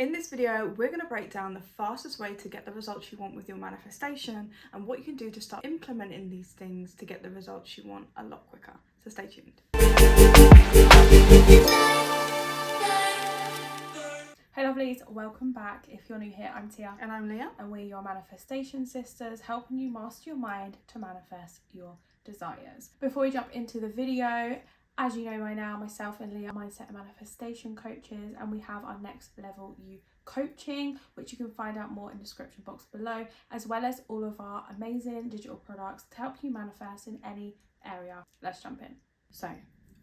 In this video, we're going to break down the fastest way to get the results you want with your manifestation and what you can do to start implementing these things to get the results you want a lot quicker. So stay tuned. Hey lovelies, welcome back. If you're new here, I'm Tia. And I'm Leah. And we're your manifestation sisters, helping you master your mind to manifest your desires. Before we jump into the video, as you know by now, myself and Leah are mindset and manifestation coaches, and we have our Next Level You coaching, which you can find out more in the description box below, as well as all of our amazing digital products to help you manifest in any area. Let's jump in. So,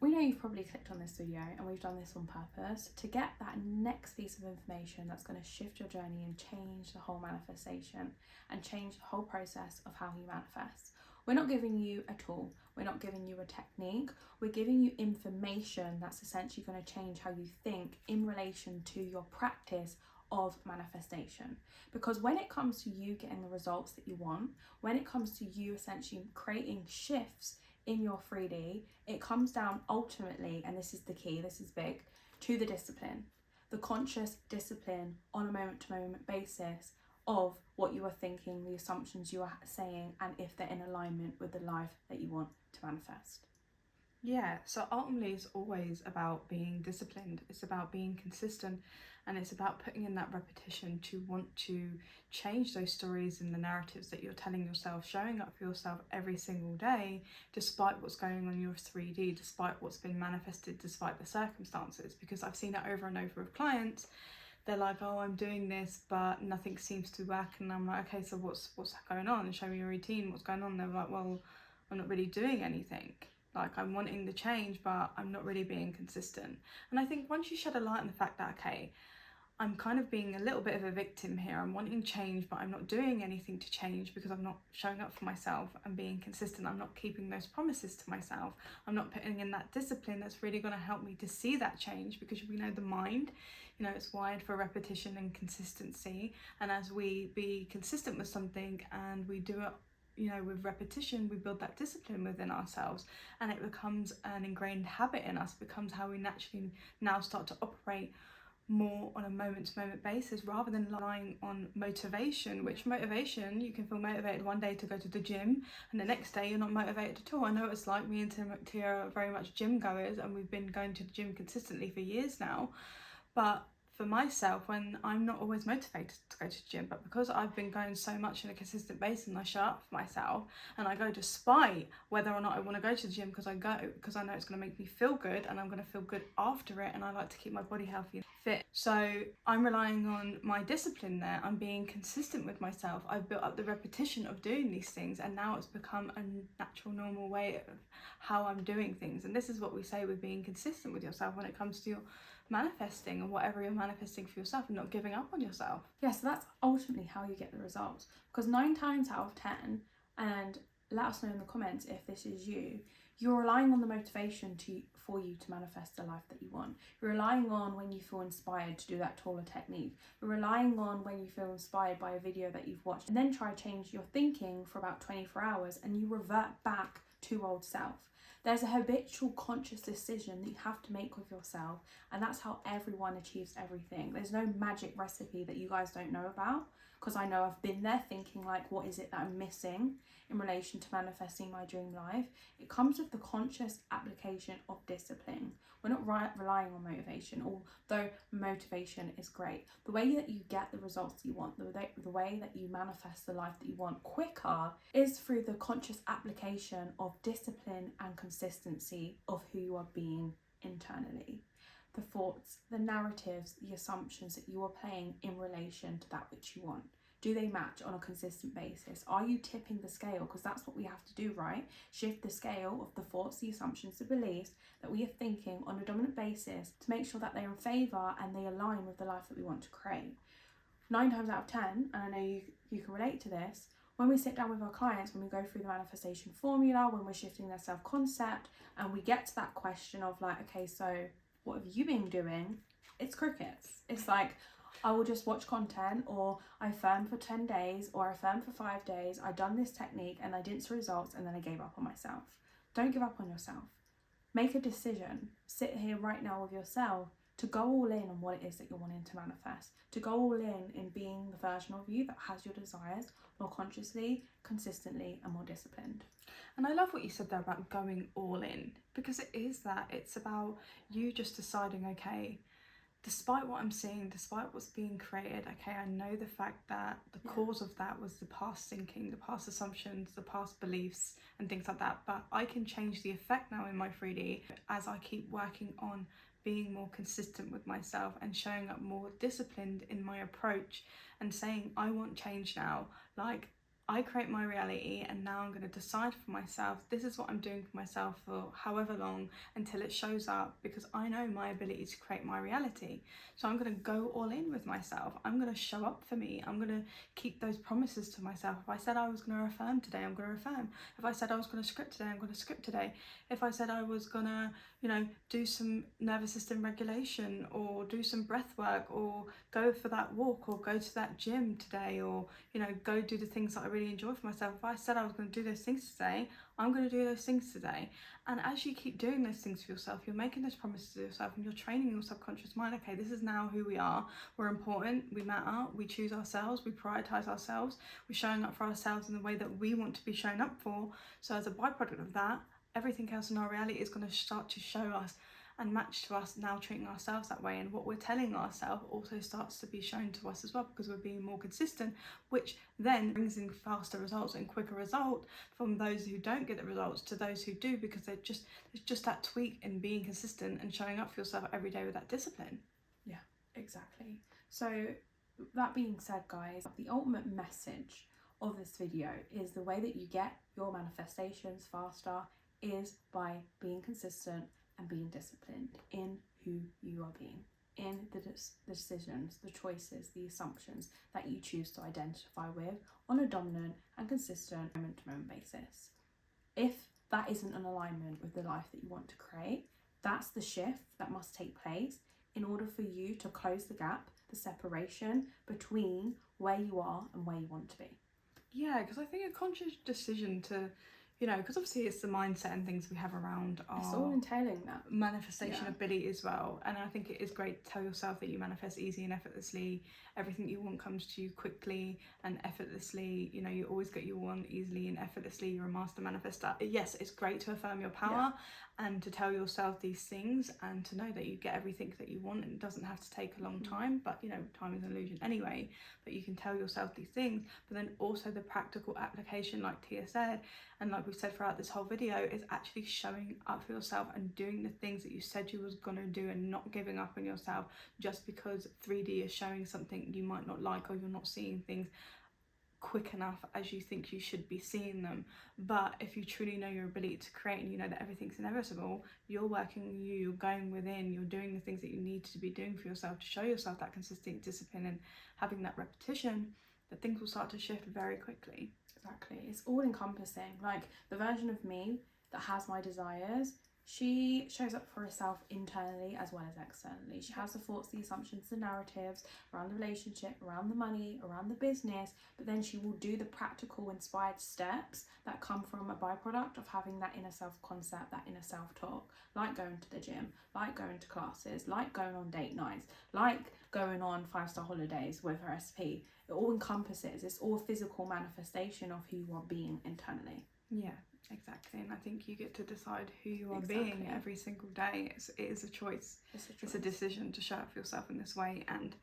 we know you've probably clicked on this video, and we've done this on purpose to get that next piece of information that's going to shift your journey and change the whole manifestation and change the whole process of how you manifest. We're not giving you a tool, we're not giving you a technique, we're giving you information that's essentially going to change how you think in relation to your practice of manifestation. Because when it comes to you getting the results that you want, when it comes to you essentially creating shifts in your 3D, it comes down ultimately, and this is the key, this is big, to the discipline, the conscious discipline on a moment to moment basis of what you are thinking, the assumptions you are saying, and if they're in alignment with the life that you want to manifest. Yeah, so ultimately it's always about being disciplined, it's about being consistent, and it's about putting in that repetition to want to change those stories and the narratives that you're telling yourself, showing up for yourself every single day, despite what's going on in your 3D, despite what's been manifested, despite the circumstances. Because I've seen it over and over with clients. They're like, oh, I'm doing this, but nothing seems to work. And I'm like, okay, so what's going on? Show me your routine, what's going on? They're like, well, I'm not really doing anything. Like, I'm wanting the change, but I'm not really being consistent. And I think once you shed a light on the fact that, okay, I'm kind of being a little bit of a victim here. I'm wanting change, but I'm not doing anything to change because I'm not showing up for myself and being consistent. I'm not keeping those promises to myself. I'm not putting in that discipline that's really going to help me to see that change, because we know the mind, you know, it's wired for repetition and consistency. And as we be consistent with something and we do it, you know, with repetition, we build that discipline within ourselves, and it becomes an ingrained habit in us, becomes how we naturally now start to operate more on a moment-to-moment basis, rather than relying on motivation. Which motivation, you can feel motivated one day to go to the gym and the next day you're not motivated at all. I know it's like, me and Tia are very much gym goers, and we've been going to the gym consistently for years now. But for myself, when I'm not always motivated to go to the gym, but because I've been going so much on a consistent basis and I show up for myself and I go despite whether or not I want to go to the gym, because I go because I know it's going to make me feel good and I'm going to feel good after it, and I like to keep my body healthy and fit. So I'm relying on my discipline there. I'm being consistent with myself. I've built up the repetition of doing these things, and now it's become a natural, normal way of how I'm doing things. And this is what we say with being consistent with yourself when it comes to your manifesting and whatever you're manifesting for yourself, and not giving up on yourself. Yeah, so that's ultimately how you get the results. Because 9 times out of 10, and let us know in the comments if this is you, you're relying on the motivation for you to manifest the life that you want. You're relying on when you feel inspired to do that tool or technique. You're relying on when you feel inspired by a video that you've watched, and then try to change your thinking for about 24 hours and you revert back to old self. There's a habitual conscious decision that you have to make with yourself, and that's how everyone achieves everything. There's no magic recipe that you guys don't know about, because I know I've been there thinking like, what is it that I'm missing in relation to manifesting my dream life? It comes with the conscious application of discipline. We're not relying on motivation, although motivation is great. The way that you get the results that you want, the way that you manifest the life that you want quicker, is through the conscious application of discipline and consistency of who you are being internally. The thoughts, the narratives, the assumptions that you are playing in relation to that which you want. Do they match on a consistent basis? Are you tipping the scale? Because that's what we have to do, right? Shift the scale of the thoughts, the assumptions, the beliefs that we are thinking on a dominant basis to make sure that they're in favour and they align with the life that we want to create. 9 times out of 10, and I know you can relate to this, when we sit down with our clients, when we go through the manifestation formula, when we're shifting their self-concept, and we get to that question of like, okay, so what have you been doing? It's crickets. It's like, I will just watch content, or I affirm for 10 days, or I affirm for 5 days. I done this technique and I didn't see results, and then I gave up on myself. Don't give up on yourself. Make a decision. Sit here right now with yourself to go all in on what it is that you're wanting to manifest, to go all in being the version of you that has your desires more consciously, consistently, and more disciplined. And I love what you said there about going all in, because it is that. It's about you just deciding, okay, despite what I'm seeing, despite what's being created, okay, I know the fact that the cause of that was the past thinking, the past assumptions, the past beliefs and things like that, but I can change the effect now in my 3D as I keep working on being more consistent with myself and showing up more disciplined in my approach and saying, I want change now. Like, I create my reality, and now I'm going to decide for myself, this is what I'm doing for myself for however long until it shows up, because I know my ability to create my reality. So I'm going to go all in with myself. I'm going to show up for me. I'm going to keep those promises to myself. If I said I was going to affirm today, I'm going to affirm. If I said I was going to script today, I'm going to script today. If I said I was going to, do some nervous system regulation or do some breath work or go for that walk or go to that gym today or, go do the things that I really enjoy for myself. If I said I was going to do those things today, I'm going to do those things today. And as you keep doing those things for yourself, you're making those promises to yourself and you're training your subconscious mind. Okay, this is now who we are. We're important. We matter. We choose ourselves. We prioritize ourselves. We're showing up for ourselves in the way that we want to be shown up for. So as a byproduct of that, everything else in our reality is going to start to show us and match to us now treating ourselves that way. And what we're telling ourselves also starts to be shown to us as well, because we're being more consistent, which then brings in faster results and quicker result from those who don't get the results to those who do, because there's just that tweak in being consistent and showing up for yourself every day with that discipline. Yeah, exactly. So that being said, guys, the ultimate message of this video is the way that you get your manifestations faster is by being consistent and being disciplined in who you are being, in the decisions, the choices, the assumptions that you choose to identify with on a dominant and consistent moment-to-moment basis. If that isn't an alignment with the life that you want to create, that's the shift that must take place in order for you to close the gap, the separation between where you are and where you want to be. Yeah, because I think a conscious decision to, because obviously it's the mindset and things we have around our It's all entailing that manifestation ability as well. And I think it is great to tell yourself that you manifest easy and effortlessly. Everything you want comes to you quickly and effortlessly. You always get your want easily and effortlessly. You're a master manifestor. Yes, it's great to affirm your power and to tell yourself these things and to know that you get everything that you want, and it doesn't have to take a long time, but time is an illusion anyway. But you can tell yourself these things, but then also the practical application, like Tia said, and like we've said throughout this whole video, is actually showing up for yourself and doing the things that you said you was gonna do, and not giving up on yourself just because 3D is showing something you might not like, or you're not seeing things quick enough as you think you should be seeing them. But if you truly know your ability to create, and you know that everything's inevitable, you're working on you, you're going within, you're doing the things that you need to be doing for yourself to show yourself that consistent discipline and having that repetition, that things will start to shift very quickly. Exactly. It's all encompassing. Like, the version of me that has my desires, she shows up for herself internally as well as externally. She has the thoughts, the assumptions, the narratives around the relationship, around the money, around the business, but then she will do the practical inspired steps that come from a byproduct of having that inner self concept, that inner self talk, like going to the gym, like going to classes, like going on date nights, like going on 5-star holidays with her SP. It all encompasses, it's all physical manifestation of who you are being internally. Yeah, exactly. And I think you get to decide who you are being every single day. It is a choice. It's a decision to show up for yourself in this way, and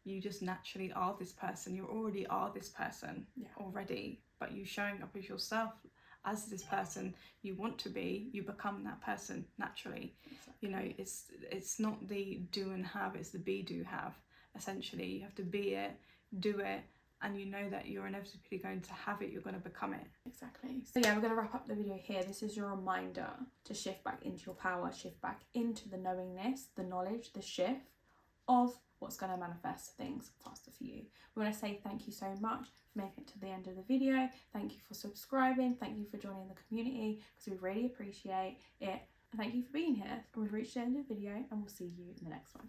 you just naturally are this person. You already are this person already, but you showing up as yourself as this person you want to be, you become that person naturally. It's not the do and have, it's the be, do, have. Essentially, you have to be it, do it, and you know that you're inevitably going to have it, you're going to become it. Exactly. So yeah, we're going to wrap up the video here. This is your reminder to shift back into your power, shift back into the knowingness, the knowledge, the shift of what's going to manifest things faster for you. We want to say thank you so much for making it to the end of the video. Thank you for subscribing. Thank you for joining the community, because we really appreciate it. And thank you for being here. And we've reached the end of the video, and we'll see you in the next one.